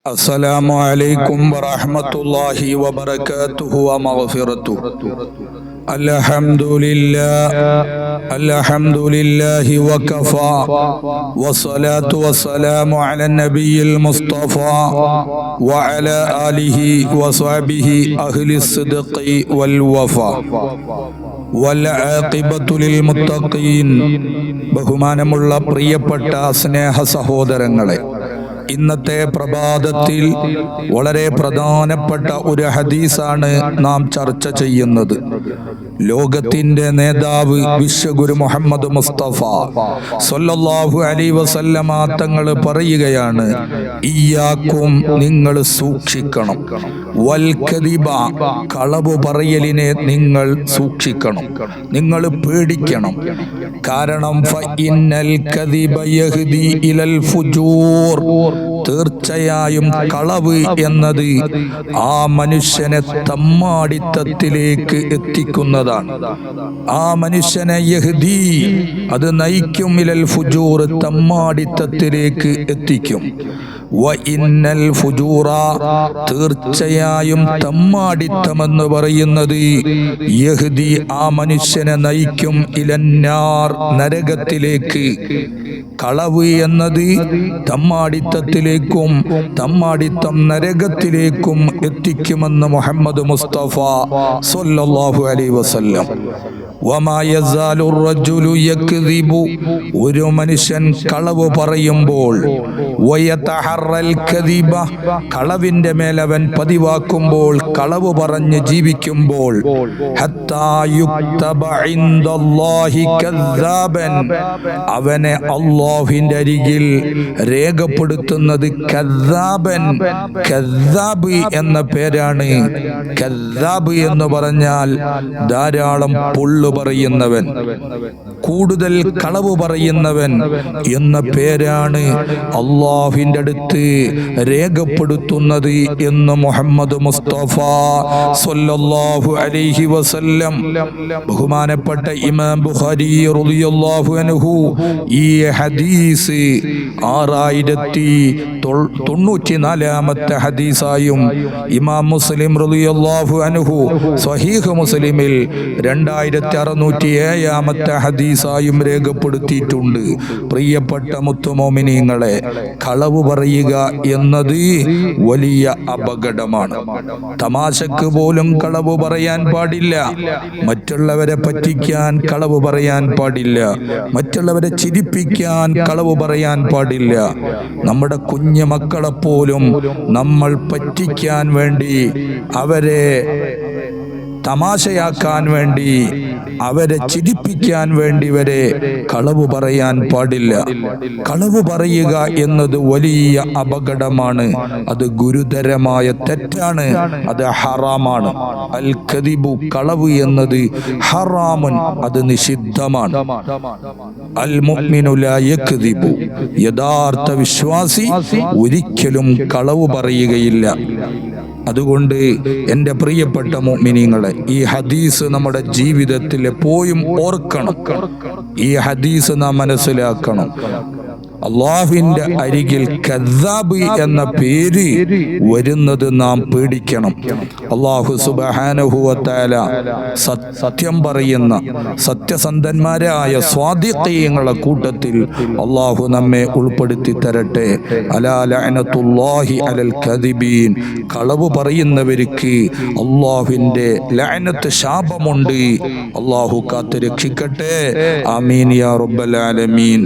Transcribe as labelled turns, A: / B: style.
A: السلام عليكم ورحمة الله وبركاته ومغفرته. الحمد لله وكفى والصلاة والسلام على النبي المصطفى وعلى آله وصحبه أهل الصدق والوفاء والعاقبة للمتقين. ബഹുമാനമുള്ള പ്രിയപ്പെട്ട സ്നേഹ സഹോദരങ്ങളെ, ഇന്നത്തെ പ്രഭാതത്തിൽ വളരെ പ്രധാനപ്പെട്ട ഒരു ഹദീസാണ് നാം ചർച്ച ചെയ്യുന്നത്. ലോകത്തിന്റെ നേതാവ് വിശ്വഗുരു മുഹമ്മദ് മുസ്തഫ സല്ലല്ലാഹു അലൈഹി വസല്ലമ തങ്ങൾ പറയുകയാണ്, ഇയ്യാക്കും, നിങ്ങൾ സൂക്ഷിക്കണം, വൽ കദിബ, കളവ് പറയലിനെ നിങ്ങൾ സൂക്ഷിക്കണം, നിങ്ങൾ പേടിക്കണം. കാരണം ഫഇന്നൽ കദിബ യഹ്ദി ഇലൽ ഫുജൂർ, തീർച്ചയായും കളവ് എന്നത് ആ മനുഷ്യനെ തമ്മാടിത്തത്തിലേക്ക് എത്തിക്കുന്നതാണ്. ആ മനുഷ്യനെ യഹ്ദി, അത് നയിക്കും, ഇലൽ ഫുജൂർ, തമ്മാടിത്തത്തിലേക്ക് എത്തിക്കും. വഇന്നൽ ഫുജൂറ, തീർച്ചയായും തമ്മാടിത്തമെന്ന് പറയുന്നത് യഹ്ദി, ആ മനുഷ്യനെ നയിക്കും, ഇലന്നാർ, നരകത്തിലേക്ക്. കളവ് എന്നത് തമ്മാടിത്തത്തിലേക്കും തമ്മാടിത്തം നരകത്തിലേക്കും എത്തിക്കുമെന്ന് മുഹമ്മദ് മുസ്തഫ സല്ലല്ലാഹു അലൈഹി വസല്ലം. വമാ യസാലു റജുലു യക്ദിബു, ഒരു മനുഷ്യൻ കളവ് പറയുമ്പോൾ, വയതഹറൽ കദിബ, കളവിന്റെ മേൽ അവൻ പതിവാക്കുമ്പോൾ, കളവ് പറഞ്ഞ് ജീവിക്കുമ്പോൾ, ഹത്താ യുക്തബ ഇൻദല്ലാഹി കദ്ദാബൻ, അവനെ അല്ലാഹുവിന്റെ അരികിൽ രേഖപ്പെടുത്തുന്നത് കദ്ദാബൻ. കദ്ദാബ് എന്ന പേരാണ്. കദ്ദാബ് എന്ന് പറഞ്ഞാൽ ധാരാളം പൊള്ളു പറയുന്നവൻ, കൂടുതൽ കളവ് പറയുന്നവൻ എന്ന പേരാണ് അല്ലാഹുവിന്റെ അടുത്ത് രേഖപ്പെടുത്തുന്നത് എന്ന് മുഹമ്മദ് മുസ്തഫ സല്ലല്ലാഹു അലൈഹി വസല്ലം. ബഹുമാനപ്പെട്ട ഇമാം ബുഖാരി റളിയല്ലാഹു അൻഹു ഈ ഹദീസ് 6094 ഹദീസായും ഇമാം മുസ്ലിം റളിയല്ലാഹു അൻഹു സ്വഹീഹ് മുസ്ലിമിൽ 2607 ഹദീസായും രേഖപ്പെടുത്തിയിട്ടുണ്ട്. പ്രിയപ്പെട്ട മുത്തുമോമിനീങ്ങളെ, കളവ് പറയുക എന്നത് വലിയ അപകടമാണ്. തമാശക്ക് പോലും കളവ് പറയാൻ പാടില്ല. മറ്റുള്ളവരെ പറ്റിക്കാൻ കളവ് പറയാൻ പാടില്ല. മറ്റുള്ളവരെ ചിരിപ്പിക്കാൻ കളവ് പറയാൻ പാടില്ല. നമ്മുടെ കുഞ്ഞു മക്കളെപ്പോലും നമ്മൾ പറ്റിക്കാൻ വേണ്ടി, അവരെ തമാശയാക്കാൻ വേണ്ടി, അവരെ ചിരിപ്പിക്കാൻ വേണ്ടി വരെ കളവ് പറയാൻ പാടില്ല. കളവ് പറയുക എന്നത് വലിയ അപകടമാണ്. അത് ഗുരുതരമായ തെറ്റാണ്. അത് ഹറാമാണ്. അൽ കദിബു, കളവ് എന്നത് ഹറാമുൻ, അത് നിഷിദ്ധമാണ്. അൽ മുഅ്മിനു ലാ യക്ദിബു, യഥാർത്ഥ വിശ്വാസി ഒരിക്കലും കളവ് പറയുകയില്ല. അതുകൊണ്ട് എൻ്റെ പ്രിയപ്പെട്ട മുഅ്മിനീങ്ങളെ, ഈ ഹദീസ് നമ്മുടെ ജീവിതത്തിൽ എപ്പോഴും ഓർക്കണം. ഈ ഹദീസ് നാം മനസ്സിലാക്കണം. അല്ലാഹുവിന്റെ അരികിൽ കദ്ദാബ് എന്ന പേര് വരുന്നത് നാം പേടിക്കണം. അല്ലാഹു സുബ്ഹാനഹു വ തആല സത്യം പറയുന്ന സത്യസന്ധന്മാരായ സ്വാദിഖീങ്ങളുടെ കൂട്ടത്തിൽ അല്ലാഹു നമ്മെ ഉൾപ്പെടുത്തി തരട്ടെ. അലാ ലഅനത്തുല്ലാഹി അലൽ കദിബീൻ, കളവ് പറയുന്നവർക്ക് അല്ലാഹുവിന്റെ ലഅനത്ത്, ശാപമുണ്ട്. അല്ലാഹു കാത്ത് രക്ഷിക്കട്ടെ. ആമീൻ യാ റബ്ബൽ ആലമീൻ.